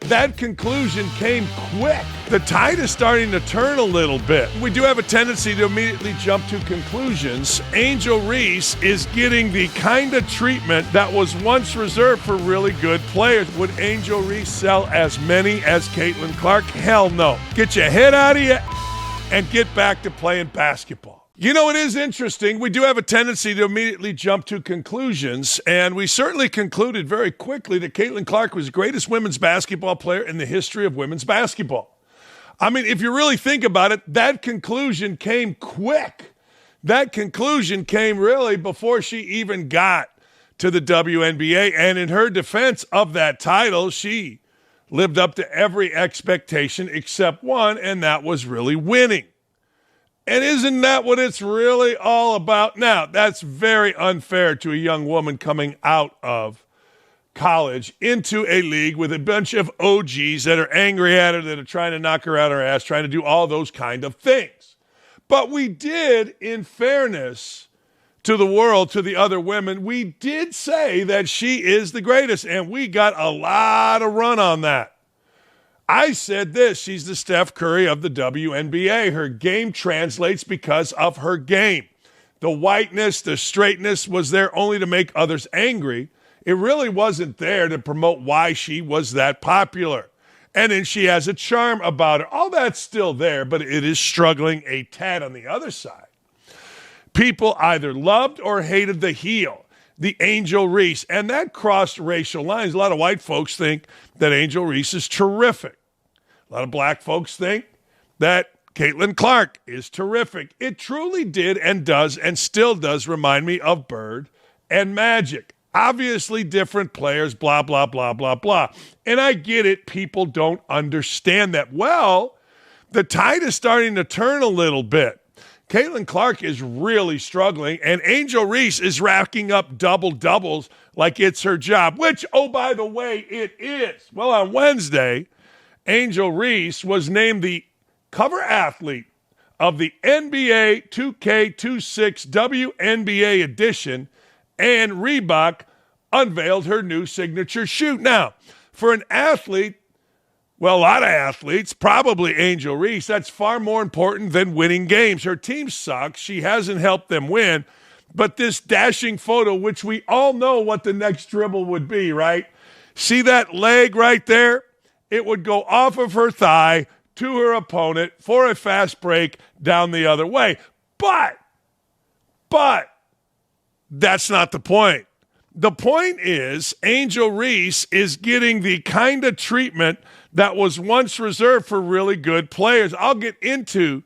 that conclusion came quick. The tide is starting to turn a little bit. We do have a tendency to immediately jump to conclusions. Angel Reese is getting the kind of treatment that was once reserved for really good players. Would Angel Reese sell as many as Caitlin Clark? Hell no. Get your head out of your and get back to playing basketball. You know, it is interesting. We do have a tendency to immediately jump to conclusions, and we certainly concluded very quickly that Caitlin Clark was the greatest women's basketball player in the history of women's basketball. I mean, if you really think about it, that conclusion came quick. That conclusion came really before she even got to the WNBA, and in her defense of that title, she lived up to every expectation except one, and that was really winning. And isn't that what it's really all about? Now, that's very unfair to a young woman coming out of college into a league with a bunch of OGs that are angry at her, that are trying to knock her out her ass, trying to do all those kind of things. But we did, in fairness to the world, to the other women, we did say that she is the greatest, and we got a lot of run on that. I said this, she's the Steph Curry of the WNBA. Her game translates because of her game. The whiteness, the straightness was there only to make others angry. It really wasn't there to promote why she was that popular. And then she has a charm about her. All that's still there, but it is struggling a tad on the other side. People either loved or hated the heel, the Angel Reese, and that crossed racial lines. A lot of white folks think that Angel Reese is terrific. A lot of black folks think that Caitlin Clark is terrific. It truly did and does and still does remind me of Bird and Magic. Obviously different players, blah, blah, blah, blah, blah. And I get it. People don't understand that. Well, the tide is starting to turn a little bit. Caitlin Clark is really struggling, and Angel Reese is racking up double-doubles like it's her job, which, oh, by the way, it is. Well, on Wednesday, Angel Reese was named the cover athlete of the NBA 2K26 WNBA edition, and Reebok unveiled her new signature shoe. Now, for an athlete, well, a lot of athletes, probably Angel Reese, that's far more important than winning games. Her team sucks. She hasn't helped them win. But this dashing photo, which we all know what the next dribble would be, right? See that leg right there? It would go off of her thigh to her opponent for a fast break down the other way. But that's not the point. The point is Angel Reese is getting the kind of treatment that was once reserved for really good players. I'll get into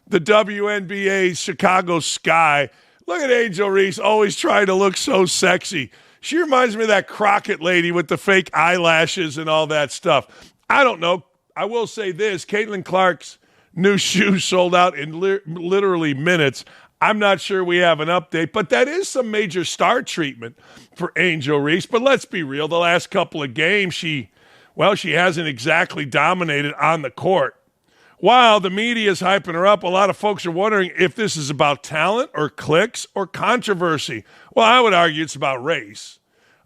the WNBA Chicago Sky. Look at Angel Reese always trying to look so sexy. She reminds me of that Crockett lady with the fake eyelashes and all that stuff. I don't know. I will say this. Caitlin Clark's new shoe sold out in literally minutes. I'm not sure we have an update, but that is some major star treatment for Angel Reese. But let's be real. The last couple of games, she hasn't exactly dominated on the court. While the media is hyping her up, a lot of folks are wondering if this is about talent or clicks or controversy. Well, I would argue it's about race.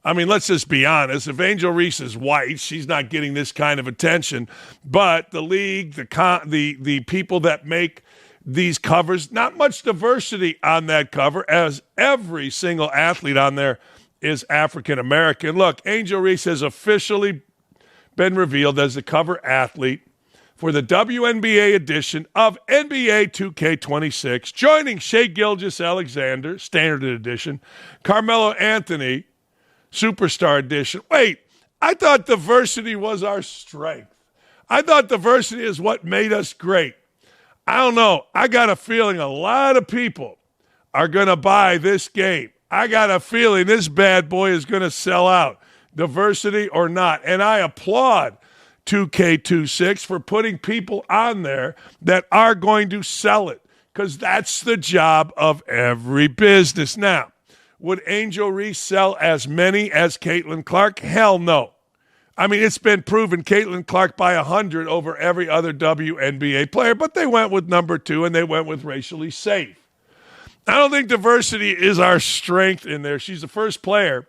I mean, let's just be honest. If Angel Reese is white, she's not getting this kind of attention. But the league, the people that make these covers, not much diversity on that cover, as every single athlete on there is African American. Look, Angel Reese has officially been revealed as the cover athlete for the WNBA edition of NBA 2K26, joining Shai Gilgeous-Alexander, Standard Edition, Carmelo Anthony, Superstar Edition. Wait, I thought diversity was our strength. I thought diversity is what made us great. I don't know. I got a feeling a lot of people are going to buy this game. I got a feeling this bad boy is going to sell out, diversity or not. And I applaud 2K26 for putting people on there that are going to sell it, because that's the job of every business. Now, would Angel Reese sell as many as Caitlin Clark? Hell no. I mean, it's been proven Caitlin Clark by 100 over every other WNBA player, but they went with number 2 and they went with racially safe. I don't think diversity is our strength in there. She's the first player,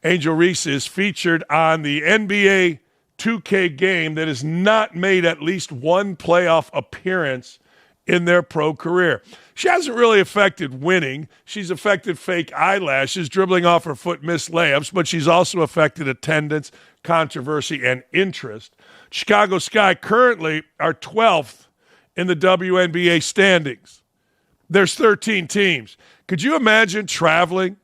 Angel Reese, is featured on the NBA 2K game that has not made at least one playoff appearance in their pro career. She hasn't really affected winning. She's affected fake eyelashes, dribbling off her foot, missed layups, but she's also affected attendance, controversy, and interest. Chicago Sky currently are 12th in the WNBA standings. There's 13 teams. Could you imagine traveling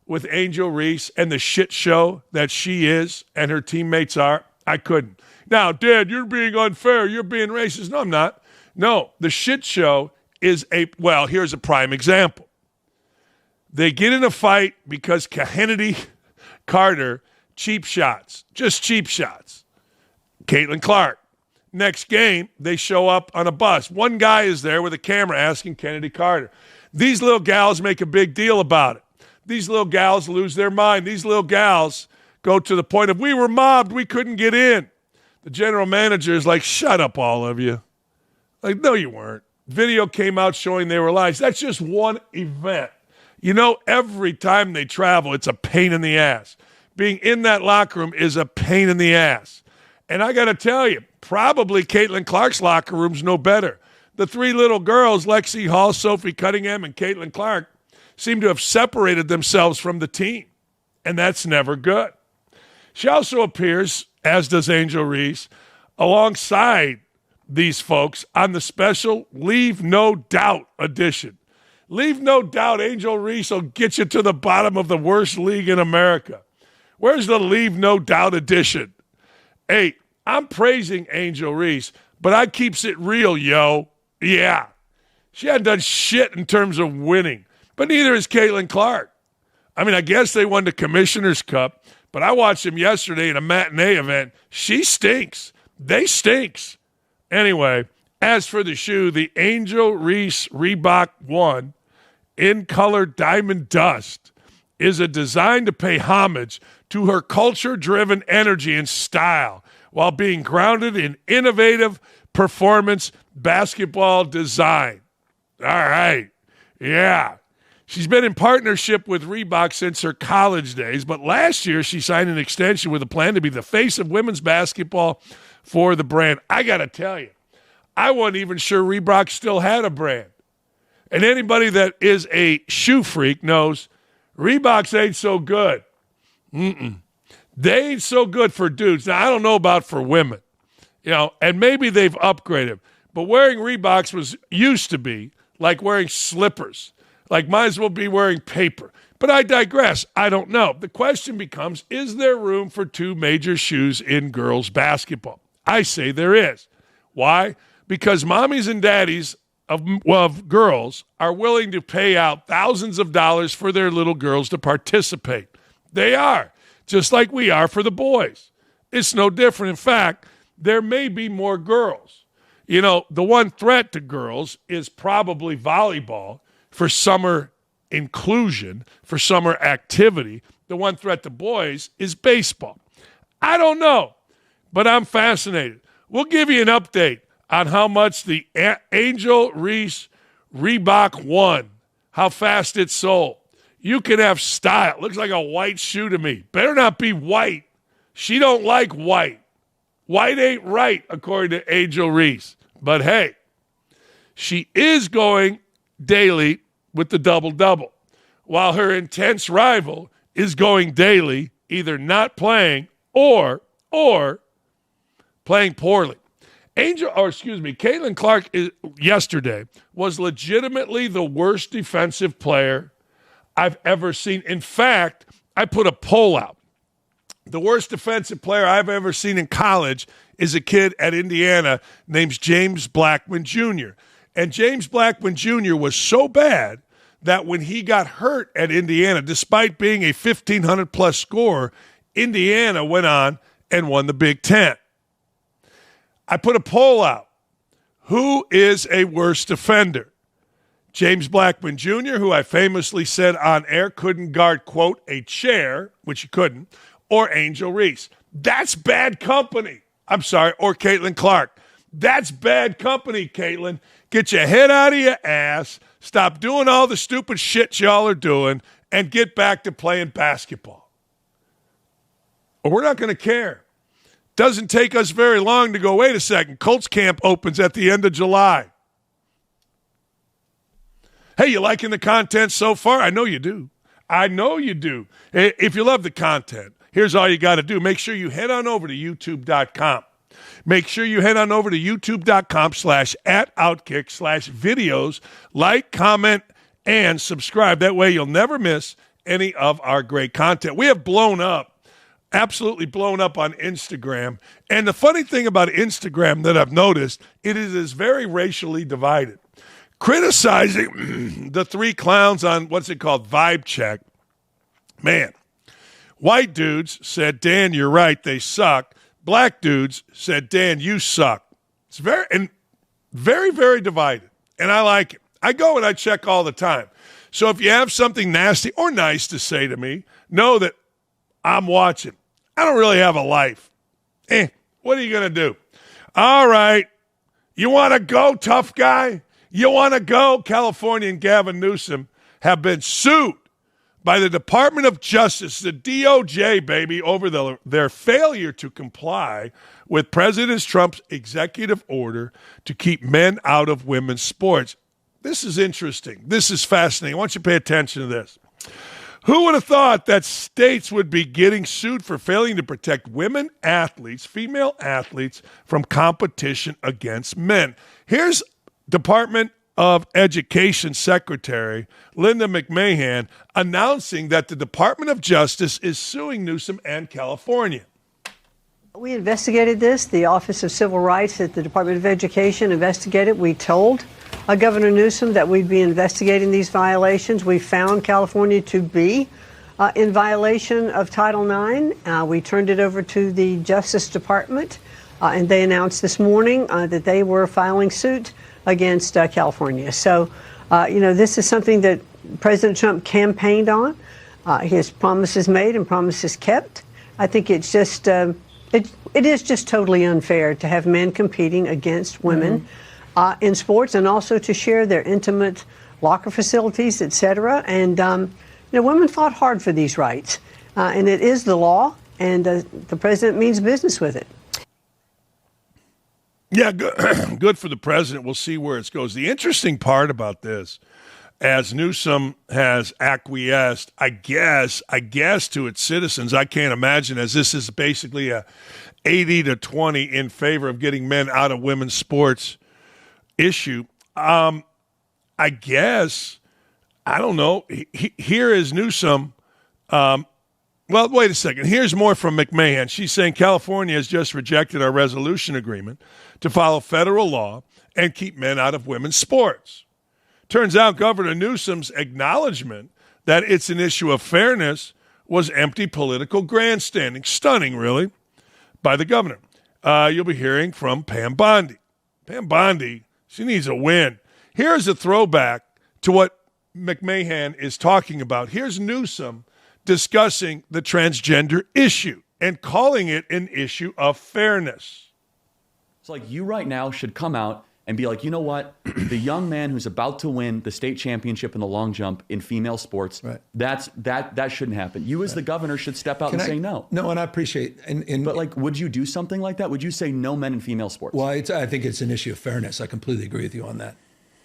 with Angel Reese and the shit show that she is and her teammates are? I couldn't. Now, Dad, you're being unfair. You're being racist. No, I'm not. No, the shit show is here's a prime example. They get in a fight because Kennedy Carter, cheap shots, just cheap shots. Caitlin Clark. Next game, they show up on a bus. One guy is there with a camera asking Kennedy Carter. These little gals make a big deal about it. These little gals lose their mind. These little gals go to the point of, we were mobbed, we couldn't get in. The general manager is like, shut up, all of you. Like, no, you weren't. Video came out showing they were lies. That's just one event. You know, every time they travel, it's a pain in the ass. Being in that locker room is a pain in the ass. And I got to tell you, probably Caitlin Clark's locker room's no better. The three little girls, Lexi Hall, Sophie Cunningham, and Caitlin Clark, seem to have separated themselves from the team. And that's never good. She also appears, as does Angel Reese, alongside these folks on the special Leave No Doubt edition. Leave No Doubt, Angel Reese will get you to the bottom of the worst league in America. Where's the Leave No Doubt edition? Hey, I'm praising Angel Reese, but I keeps it real, yo. Yeah. She hadn't done shit in terms of winning, but neither is Caitlin Clark. I mean, I guess they won the Commissioner's Cup, but I watched them yesterday in a matinee event. She stinks. They stinks. Anyway, as for the shoe, the Angel Reese Reebok 1 in color diamond dust is a design to pay homage to her culture-driven energy and style while being grounded in innovative performance basketball design. All right. Yeah. She's been in partnership with Reebok since her college days, but last year she signed an extension with a plan to be the face of women's basketball for the brand. I got to tell you, I wasn't even sure Reebok still had a brand. And anybody that is a shoe freak knows Reeboks ain't so good. They ain't so good for dudes. Now, I don't know about for women, and maybe they've upgraded. But wearing Reeboks used to be like wearing slippers. Like, might as well be wearing paper. But I digress. I don't know. The question becomes, is there room for two major shoes in girls' basketball? I say there is. Why? Because mommies and daddies of girls are willing to pay out thousands of dollars for their little girls to participate. They are, just like we are for the boys. It's no different. In fact, there may be more girls. The one threat to girls is probably volleyball for summer inclusion, for summer activity. The one threat to boys is baseball. I don't know, but I'm fascinated. We'll give you an update on how much the Angel Reese Reebok 1, how fast it sold. You can have style. Looks like a white shoe to me. Better not be white. She don't like white. White ain't right, according to Angel Reese. But hey, she is going daily with the double-double, while her intense rival is going daily, either not playing or playing poorly. Caitlin Clark yesterday was legitimately the worst defensive player I've ever seen. In fact, I put a poll out. The worst defensive player I've ever seen in college is a kid at Indiana named James Blackman Jr. And James Blackman Jr. was so bad that when he got hurt at Indiana, despite being a 1,500-plus scorer, Indiana went on and won the Big Ten. I put a poll out. Who is a worse defender? James Blackman Jr., who I famously said on air couldn't guard, quote, a chair, which he couldn't, or Angel Reese. That's bad company. I'm sorry, or Caitlin Clark. That's bad company, Caitlin. Get your head out of your ass, stop doing all the stupid shit y'all are doing, and get back to playing basketball. Or we're not going to care. Doesn't take us very long to go, wait a second, Colts camp opens at the end of July. Hey, you liking the content so far? I know you do. I know you do. If you love the content, here's all you got to do. Make sure you head on over to youtube.com. Make sure you head on over to youtube.com/@OutKick/videos. Like, comment, and subscribe. That way you'll never miss any of our great content. We have blown up, absolutely blown up on Instagram. And the funny thing about Instagram that I've noticed, it is very racially divided. Criticizing the three clowns on, what's it called, Vibe Check. Man, white dudes said, Dan, you're right, they suck. Black dudes said, Dan, you suck. It's very, very divided. And I like it. I go and I check all the time. So if you have something nasty or nice to say to me, know that I'm watching. I don't really have a life. What are you going to do? All right. You want to go, tough guy? You want to go? California and Gavin Newsom have been sued by the Department of Justice, the DOJ, baby, over their failure to comply with President Trump's executive order to keep men out of women's sports. This is interesting. This is fascinating. I want you to pay attention to this. Who would have thought that states would be getting sued for failing to protect women athletes, female athletes, from competition against men? Here's Department of Education Secretary Linda McMahon announcing that the Department of Justice is suing Newsom and California. We investigated this. The Office of Civil Rights at the Department of Education investigated. We told Governor Newsom that we'd be investigating these violations. We found California to be in violation of Title IX. We turned it over to the Justice Department, and they announced this morning that they were filing suit against California. So, this is something that President Trump campaigned on. His promises made and promises kept. I think it's just, it is just totally unfair to have men competing against women in sports, and also to share their intimate locker facilities, et cetera. And, women fought hard for these rights. And it is the law, and the president means business with it. Yeah, good for the president. We'll see where it goes. The interesting part about this, as Newsom has acquiesced, I guess, to its citizens, I can't imagine, as this is basically a 80-20 in favor of getting men out of women's sports issue. I guess, I don't know. Here is Newsom. Well, wait a second. Here's more from McMahon. She's saying California has just rejected our resolution agreement to follow federal law and keep men out of women's sports. Turns out Governor Newsom's acknowledgement that it's an issue of fairness was empty political grandstanding. Stunning, really, by the governor. You'll be hearing from Pam Bondi. Pam Bondi, she needs a win. Here's a throwback to what McMahon is talking about. Here's Newsom discussing the transgender issue and calling it an issue of fairness. It's like you right now should come out and be like, you know what? The young man who's about to win the state championship in the long jump in female sports, right. that shouldn't happen. You as the governor should step out say no. No, and I appreciate but like, would you do something like that? Would you say no men in female sports? Well, I think it's an issue of fairness. I completely agree with you on that.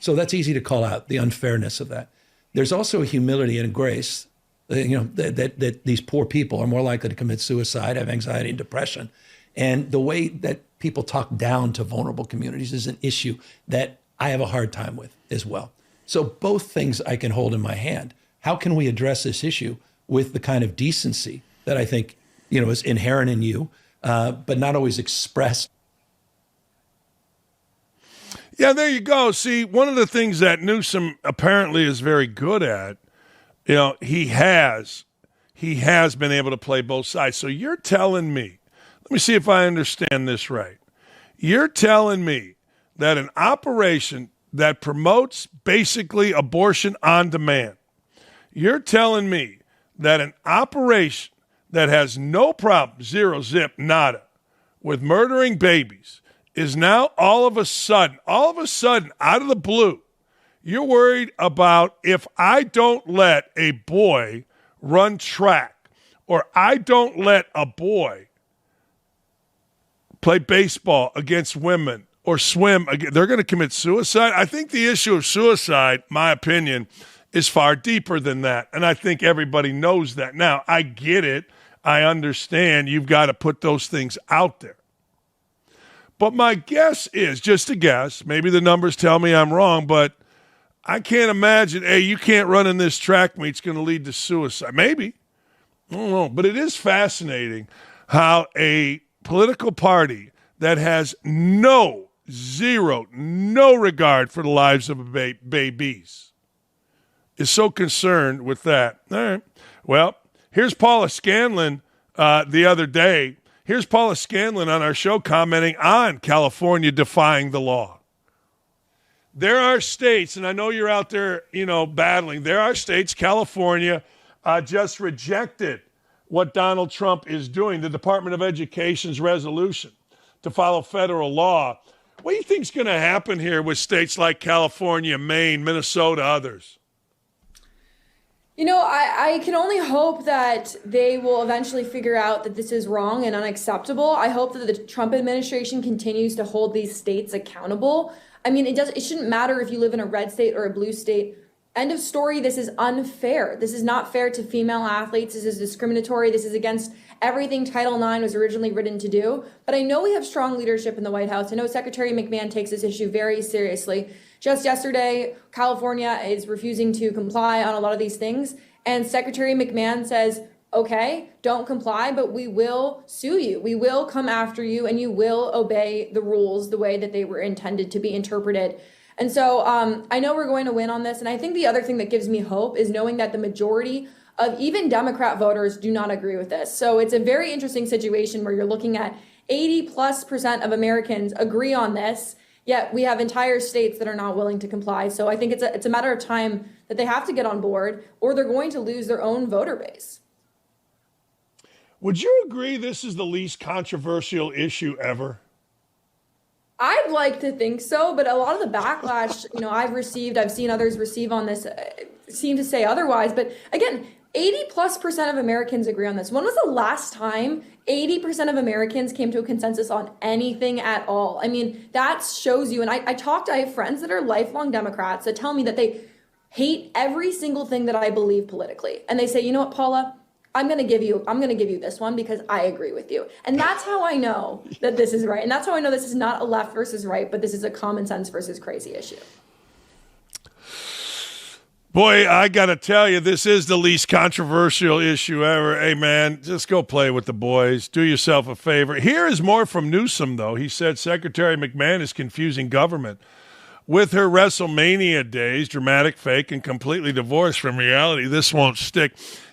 So that's easy to call out, the unfairness of that. There's also a humility and a grace, that these poor people are more likely to commit suicide, have anxiety and depression. And the way that people talk down to vulnerable communities is an issue that I have a hard time with as well. So both things I can hold in my hand. How can we address this issue with the kind of decency that I think, is inherent in you, but not always expressed? Yeah, there you go. See, one of the things that Newsom apparently is very good at, he has been able to play both sides. So you're telling me, let me see if I understand this right. You're telling me that an operation that promotes basically abortion on demand, you're telling me that an operation that has no problem, zero, zip, nada, with murdering babies is now all of a sudden, out of the blue, you're worried about if I don't let a boy run track or I don't let a boy play baseball against women or swim, they're going to commit suicide. I think the issue of suicide, my opinion, is far deeper than that. And I think everybody knows that. Now, I get it. I understand you've got to put those things out there. But my guess is, just a guess, maybe the numbers tell me I'm wrong, but I can't imagine, hey, you can't run in this track meet, it's going to lead to suicide. Maybe. I don't know. But it is fascinating how a political party that has no regard for the lives of babies is so concerned with that. All right. Well, here's Paula Scanlon the other day. Here's Paula Scanlon on our show commenting on California defying the law. There are states, and I know you're out there, battling. There are states, California just rejected what Donald Trump is doing, the Department of Education's resolution to follow federal law. What do you think is going to happen here with states like California, Maine, Minnesota, others? I can only hope that they will eventually figure out that this is wrong and unacceptable. I hope that the Trump administration continues to hold these states accountable. I mean, it shouldn't matter if you live in a red state or a blue state. End of story. This is unfair. This is not fair to female athletes. This is discriminatory. This is against everything Title IX was originally written to do. But I know we have strong leadership in the White House. I know Secretary McMahon takes this issue very seriously. Just yesterday, California is refusing to comply on a lot of these things. And Secretary McMahon says, okay, don't comply, but we will sue you. We will come after you, and you will obey the rules the way that they were intended to be interpreted. And so I know we're going to win on this. And I think the other thing that gives me hope is knowing that the majority of even Democrat voters do not agree with this. So it's a very interesting situation where you're looking at 80+% of Americans agree on this, yet we have entire states that are not willing to comply. So I think it's a matter of time that they have to get on board, or they're going to lose their own voter base. Would you agree this is the least controversial issue ever? I'd like to think so, but a lot of the backlash, I've seen others receive on this seem to say otherwise. But again, 80+% of Americans agree on this. When was the last time 80% of Americans came to a consensus on anything at all? I mean, that shows you. And I have friends that are lifelong Democrats that tell me that they hate every single thing that I believe politically. And they say, you know what, Paula, I'm going to give you this one because I agree with you. And that's how I know that this is right. And that's how I know this is not a left versus right, but this is a common sense versus crazy issue. Boy, I got to tell you, this is the least controversial issue ever. Hey, man, just go play with the boys. Do yourself a favor. Here is more from Newsom, though. He said Secretary McMahon is confusing government with her WrestleMania days, dramatic, fake, and completely divorced from reality. This won't stick.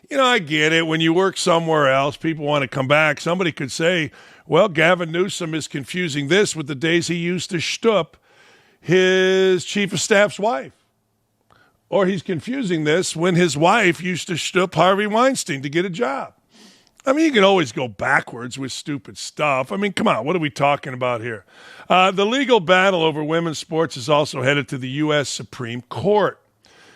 I get it. When you work somewhere else, people want to come back. Somebody could say, well, Gavin Newsom is confusing this with the days he used to shtup his chief of staff's wife. Or he's confusing this when his wife used to shtup Harvey Weinstein to get a job. I mean, you can always go backwards with stupid stuff. I mean, come on, what are we talking about here? The legal battle over women's sports is also headed to the U.S. Supreme Court.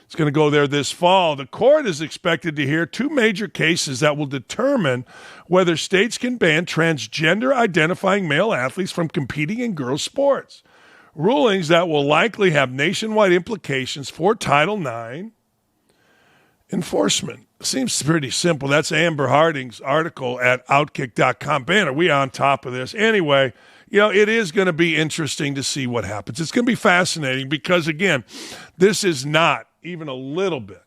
It's going to go there this fall. The court is expected to hear two major cases that will determine whether states can ban transgender identifying male athletes from competing in girls' sports. Rulings that will likely have nationwide implications for Title IX enforcement. Seems pretty simple. That's Amber Harding's article at OutKick.com. Man, are we on top of this? Anyway, it is going to be interesting to see what happens. It's going to be fascinating because, again, this is not even a little bit.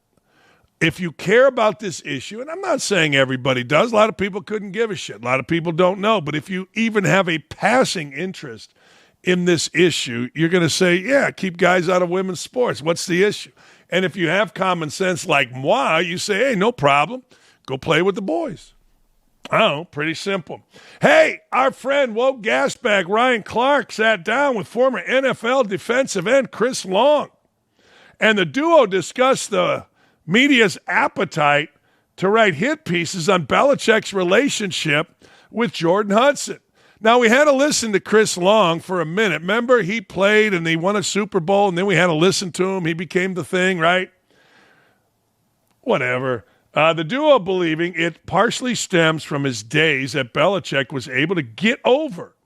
If you care about this issue, and I'm not saying everybody does, a lot of people couldn't give a shit. A lot of people don't know. But if you even have a passing interest in this issue, you're going to say, yeah, keep guys out of women's sports. What's the issue? And if you have common sense like moi, you say, hey, no problem. Go play with the boys. Oh, pretty simple. Hey, our friend, woke gas bag Ryan Clark sat down with former NFL defensive end Chris Long. And the duo discussed the media's appetite to write hit pieces on Belichick's relationship with Jordan Hudson. Now, we had to listen to Chris Long for a minute. Remember, he played and he won a Super Bowl, and then we had to listen to him. He became the thing, right? Whatever. The duo believing it partially stems from his days that Belichick was able to get over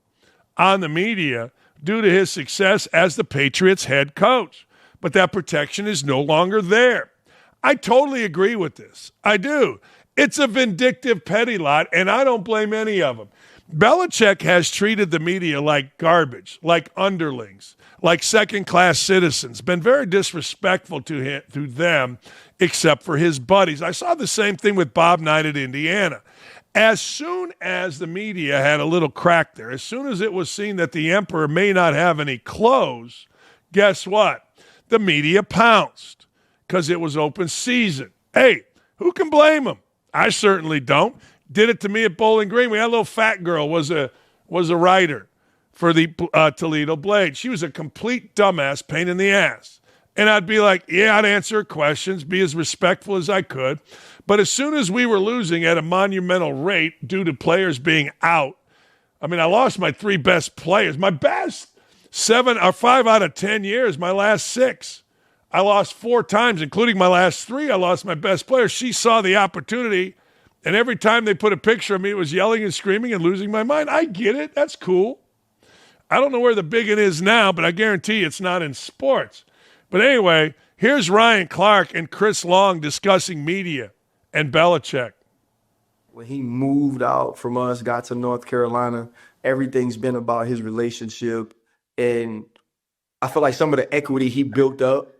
on the media due to his success as the Patriots head coach. But that protection is no longer there. I totally agree with this. I do. It's a vindictive petty lot, and I don't blame any of them. Belichick has treated the media like garbage, like underlings, like second-class citizens, been very disrespectful to them, except for his buddies. I saw the same thing with Bob Knight at Indiana. As soon as the media had a little crack there, as soon as it was seen that the emperor may not have any clothes, guess what? The media pounced because it was open season. Hey, who can blame them? I certainly don't. Did it to me at Bowling Green. We had a little fat girl was a writer for the Toledo Blade. She was a complete dumbass, pain in the ass. And I'd be like, yeah, I'd answer her questions, be as respectful as I could. But as soon as we were losing at a monumental rate due to players being out, I mean, I lost my 3 best players. My best 7 or 5 out of 10 years, my last 6. I lost 4 times, including my last 3. I lost my best player. She saw the opportunity, and every time they put a picture of me, it was yelling and screaming and losing my mind. I get it. That's cool. I don't know where the big one is now, but I guarantee it's not in sports. But anyway, here's Ryan Clark and Chris Long discussing media and Belichick. When he moved out from us, got to North Carolina, everything's been about his relationship. And I feel like some of the equity he built up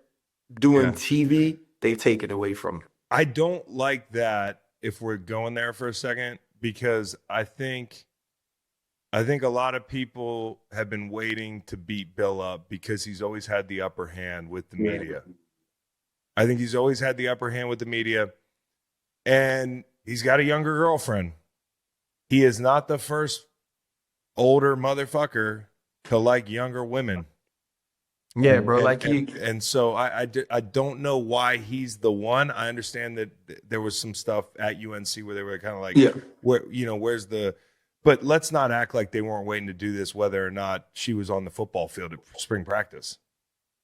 doing TV, they've taken away from him. I don't like that if we're going there for a second, because I think a lot of people have been waiting to beat Bill up because he's always had the upper hand with the media. I think he's always had the upper hand with the media. And he's got a younger girlfriend. He is not the first older motherfucker to like younger women. Yeah, bro. And so I don't know why he's the one. I understand that there was some stuff at UNC where they were kind of like, where's the. But let's not act like they weren't waiting to do this, whether or not she was on the football field at spring practice.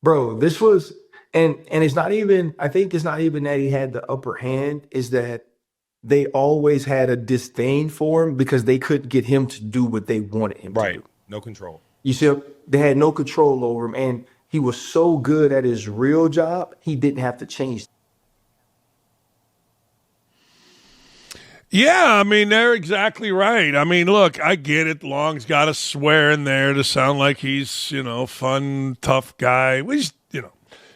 Bro, this was, and it's not even, I think it's not even that he had the upper hand, is that they always had a disdain for him because they couldn't get him to do what they wanted him to do. No control. You see, they had no control over him, and he was so good at his real job, he didn't have to change. Yeah, I mean, they're exactly right. I mean, look, I get it. Long's got to swear in there to sound like he's, fun, tough guy.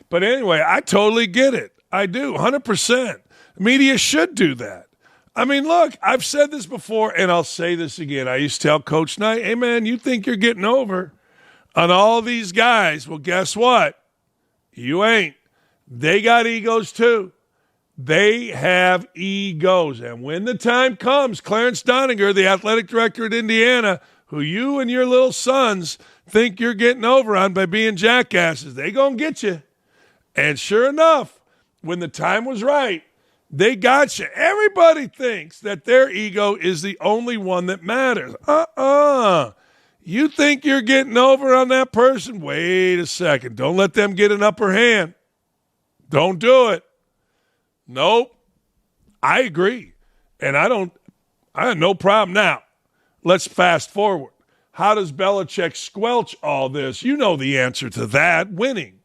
But anyway, I totally get it. I do, 100%. Media should do that. I mean, look, I've said this before, and I'll say this again. I used to tell Coach Knight, hey, man, you think you're getting over on all these guys. Well, guess what? You ain't. They got egos too. They have egos. And when the time comes, Clarence Doninger, the athletic director at Indiana, who you and your little sons think you're getting over on by being jackasses, they going to get you. And sure enough, when the time was right, they got you. Everybody thinks that their ego is the only one that matters. You think you're getting over on that person? Wait a second. Don't let them get an upper hand. Don't do it. Nope. I agree. And I have no problem now. Let's fast forward. How does Belichick squelch all this? You know the answer to that. Winning.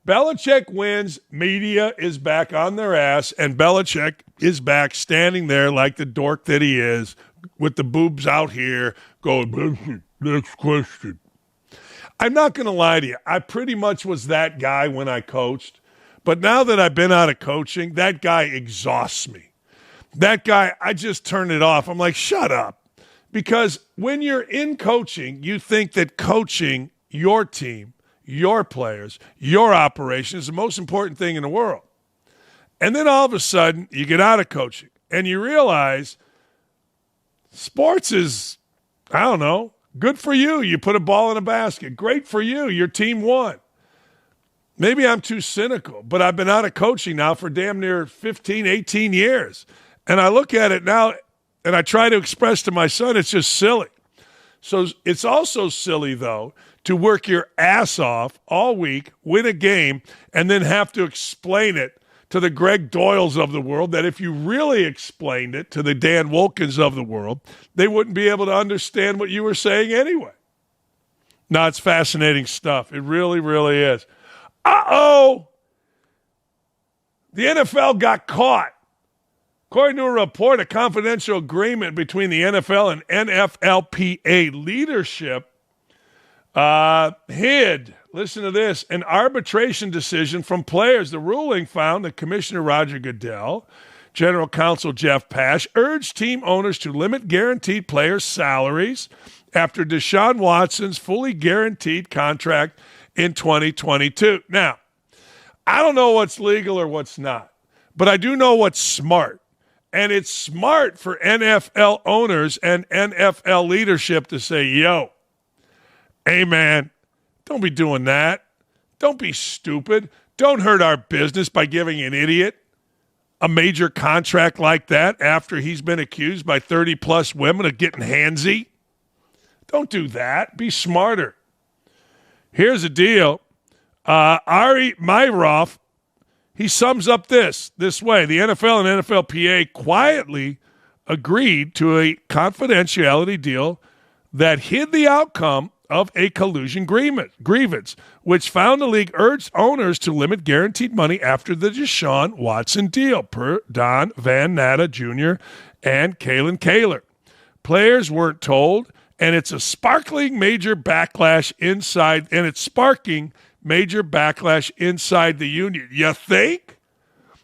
Belichick wins. Media is back on their ass. And Belichick is back standing there like the dork that he is with the boobs out here going, next question. I'm not going to lie to you. I pretty much was that guy when I coached. But now that I've been out of coaching, that guy exhausts me. That guy, I just turn it off. I'm like, shut up. Because when you're in coaching, you think that coaching your team, your players, your operation is the most important thing in the world. And then all of a sudden, you get out of coaching and you realize sports is, I don't know, good for you. You put a ball in a basket. Great for you. Your team won. Maybe I'm too cynical, but I've been out of coaching now for damn near 15, 18 years. And I look at it now and I try to express to my son, it's just silly. So it's also silly, though, to work your ass off all week, win a game, and then have to explain it to the Greg Doyles of the world that if you really explained it to the Dan Wolkins of the world, they wouldn't be able to understand what you were saying anyway. No, it's fascinating stuff. It really, really is. Uh-oh! The NFL got caught. According to a report, a confidential agreement between the NFL and NFLPA leadership hid, listen to this, an arbitration decision from players. The ruling found that Commissioner Roger Goodell, General Counsel Jeff Pash, urged team owners to limit guaranteed players' salaries after Deshaun Watson's fully guaranteed contract in 2022. Now, I don't know what's legal or what's not, but I do know what's smart. And it's smart for NFL owners and NFL leadership to say, yo, hey, man, don't be doing that. Don't be stupid. Don't hurt our business by giving an idiot a major contract like that after he's been accused by 30-plus women of getting handsy. Don't do that. Be smarter. Here's the deal. Ari Myroff, he sums up this way. The NFL and NFLPA quietly agreed to a confidentiality deal that hid the outcome of a collusion grievance, which found the league urged owners to limit guaranteed money after the Deshaun Watson deal, per Don Van Natta Jr. and Kalen Kaler. Players weren't told, and it's a sparking major backlash inside the union. You think?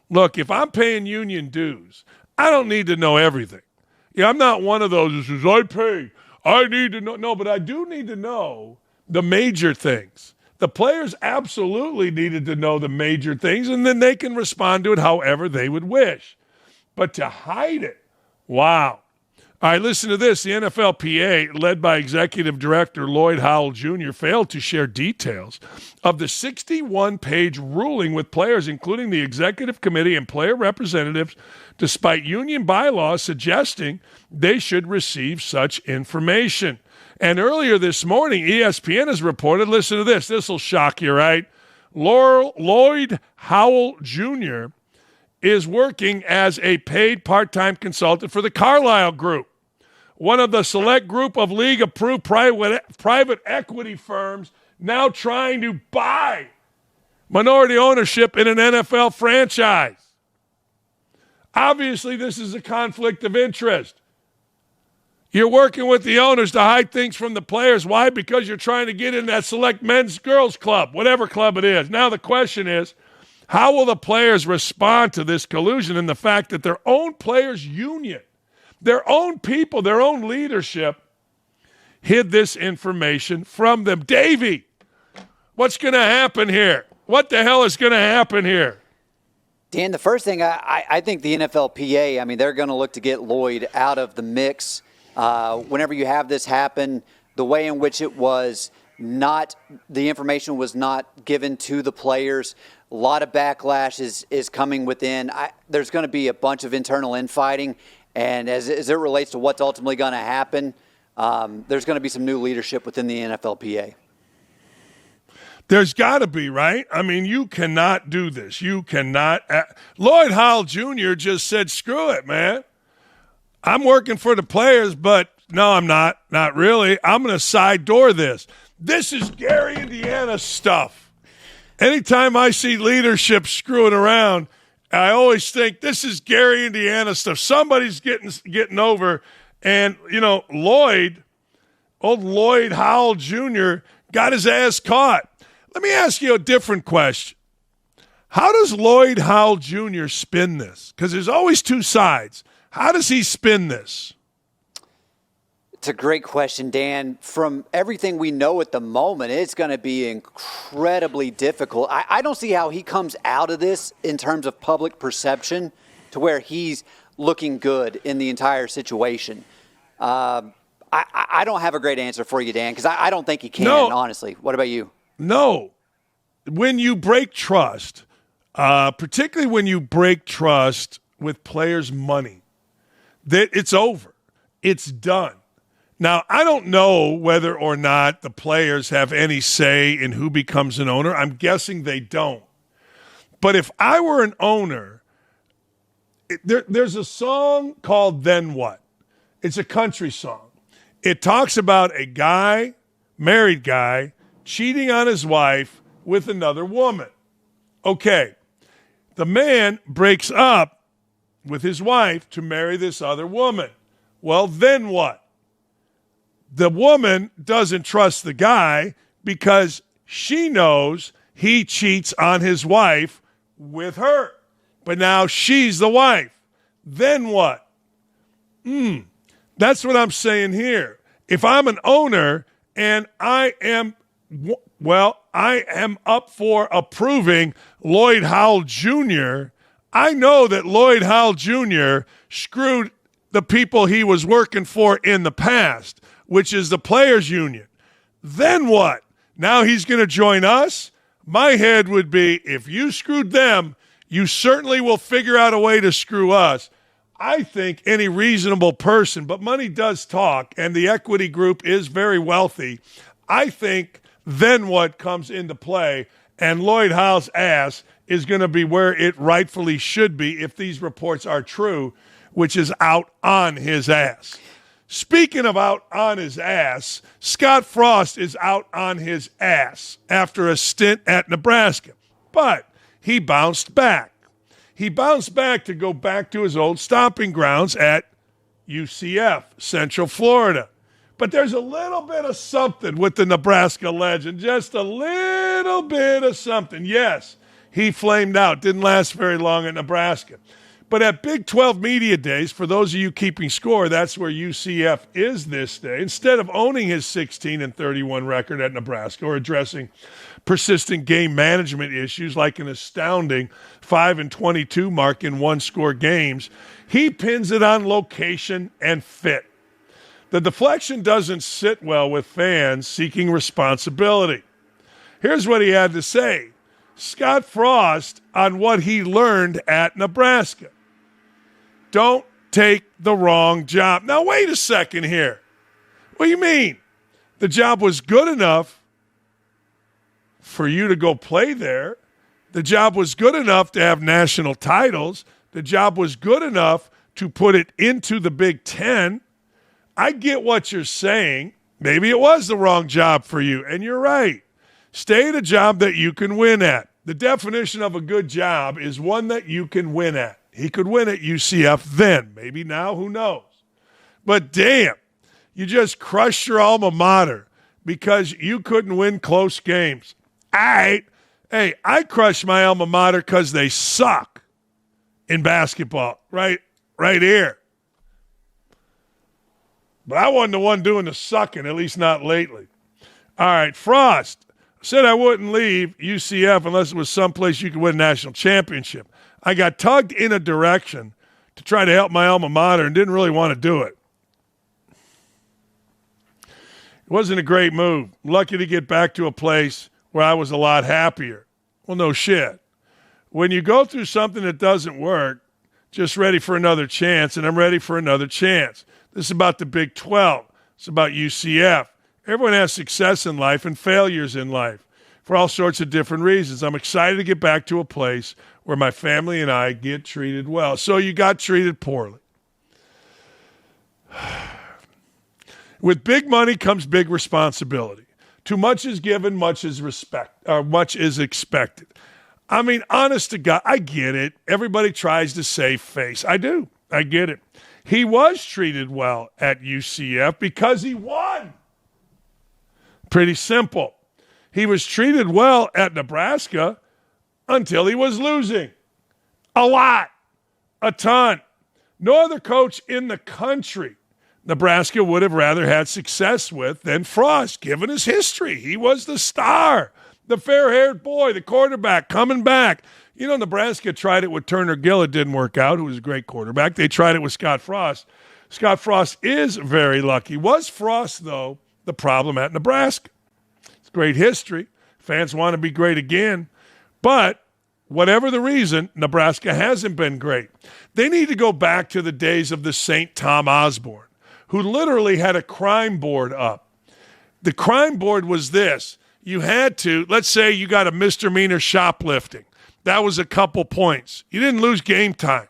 Look, if I'm paying union dues, I don't need to know everything. Yeah, I'm not one of those who says, I pay. I need to know. No, but I do need to know the major things. The players absolutely needed to know the major things, and then they can respond to it however they would wish. But to hide it, wow. All right, listen to this. The NFLPA, led by Executive Director Lloyd Howell Jr., failed to share details of the 61-page ruling with players, including the executive committee and player representatives, despite union bylaws suggesting they should receive such information. And earlier this morning, ESPN has reported, listen to this. This will shock you, right? Lloyd Howell Jr. is working as a paid part-time consultant for the Carlyle Group, one of the select group of league-approved private equity firms now trying to buy minority ownership in an NFL franchise. Obviously, this is a conflict of interest. You're working with the owners to hide things from the players. Why? Because you're trying to get in that select men's girls club, whatever club it is. Now the question is, how will the players respond to this collusion and the fact that their own players' union, their own people, their own leadership hid this information from them? Davey, what's going to happen here? What the hell is going to happen here? Dan, the first thing, I think the NFLPA, I mean, they're going to look to get Lloyd out of the mix. Whenever you have this happen, the way in which it was not, the information was not given to the players, a lot of backlash is coming within. There's going to be a bunch of internal infighting, and as it relates to what's ultimately going to happen, there's going to be some new leadership within the NFLPA. There's got to be, right? I mean, you cannot do this. You cannot. Lloyd Howell Jr. just said, screw it, man. I'm working for the players, but no, I'm not. Not really. I'm going to side door this. This is Gary, Indiana stuff. Anytime I see leadership screwing around, I always think this is Gary, Indiana stuff. Somebody's getting over. And, you know, old Lloyd Howell Jr. got his ass caught. Let me ask you a different question. How does Lloyd Howell Jr. spin this? Because there's always two sides. How does he spin this? It's a great question, Dan. From everything we know at the moment, it's going to be incredibly difficult. I don't see how he comes out of this in terms of public perception to where he's looking good in the entire situation. I don't have a great answer for you, Dan, because I don't think he can, honestly. What about you? No. When you break trust, particularly when you break trust with players' money, that it's over. It's done. Now, I don't know whether or not the players have any say in who becomes an owner. I'm guessing they don't. But if I were an owner, there's a song called Then What? It's a country song. It talks about a guy married guy, cheating on his wife with another woman. Okay, the man breaks up with his wife to marry this other woman. Well, then what? The woman doesn't trust the guy because she knows he cheats on his wife with her. But now she's the wife. Then what? That's what I'm saying here. If I'm an owner and I am up for approving Lloyd Howell Jr., I know that Lloyd Howell Jr. screwed the people he was working for in the past, which is the players' union. Then what? Now he's going to join us? My head would be, if you screwed them, you certainly will figure out a way to screw us. I think any reasonable person, but money does talk, and the equity group is very wealthy. I think then what comes into play, and Lloyd Howell's ass is going to be where it rightfully should be if these reports are true, which is out on his ass. Speaking of out on his ass, Scott Frost is out on his ass after a stint at Nebraska, but he bounced back. He bounced back to go back to his old stomping grounds at UCF, Central Florida. But there's a little bit of something with the Nebraska legend, just a little bit of something. Yes, he flamed out, didn't last very long at Nebraska. But at Big 12 Media Days, for those of you keeping score, that's where UCF is this day. Instead of owning his 16-31 record at Nebraska or addressing persistent game management issues like an astounding 5-22 mark in one-score games, he pins it on location and fit. The deflection doesn't sit well with fans seeking responsibility. Here's what he had to say. Scott Frost on what he learned at Nebraska. Don't take the wrong job. Now, wait a second here. What do you mean? The job was good enough for you to go play there. The job was good enough to have national titles. The job was good enough to put it into the Big Ten. I get what you're saying. Maybe it was the wrong job for you, and you're right. Stay at a job that you can win at. The definition of a good job is one that you can win at. He could win at UCF then. Maybe now, who knows? But damn, you just crushed your alma mater because you couldn't win close games. Hey, I crushed my alma mater because they suck in basketball. Right here. But I wasn't the one doing the sucking, at least not lately. All right, Frost said I wouldn't leave UCF unless it was someplace you could win a national championship. I got tugged in a direction to try to help my alma mater and didn't really want to do it. It wasn't a great move. Lucky to get back to a place where I was a lot happier. Well, no shit. When you go through something that doesn't work, just ready for another chance, and I'm ready for another chance. This is about the Big 12. It's about UCF. Everyone has success in life and failures in life for all sorts of different reasons. I'm excited to get back to a place where my family and I get treated well. So you got treated poorly. With big money comes big responsibility. Too much is given, much is expected. I mean, honest to God, I get it. Everybody tries to save face. I do. I get it. He was treated well at UCF because he won. Pretty simple. He was treated well at Nebraska until he was losing. A lot. A ton. No other coach in the country Nebraska would have rather had success with than Frost, given his history. He was the star, the fair-haired boy, the quarterback coming back. You know, Nebraska tried it with Turner Gill. It didn't work out, who was a great quarterback. They tried it with Scott Frost. Scott Frost is very lucky. Was Frost, though, the problem at Nebraska? It's great history. Fans want to be great again. But whatever the reason, Nebraska hasn't been great. They need to go back to the days of the St. Tom Osborne, who literally had a crime board up. The crime board was this. You had to, let's say you got a misdemeanor shoplifting. That was a couple points. You didn't lose game time.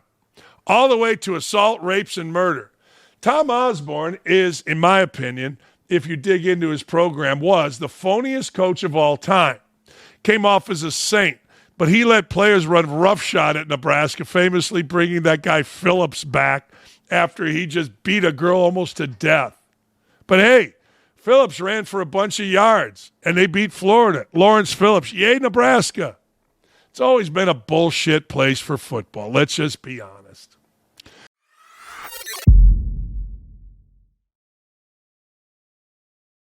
All the way to assault, rapes, and murder. Tom Osborne is, in my opinion, if you dig into his program, was the phoniest coach of all time. Came off as a saint, but he let players run roughshod at Nebraska, famously bringing that guy Phillips back after he just beat a girl almost to death. But hey, Phillips ran for a bunch of yards, and they beat Florida. Lawrence Phillips, yay, Nebraska. It's always been a bullshit place for football. Let's just be honest.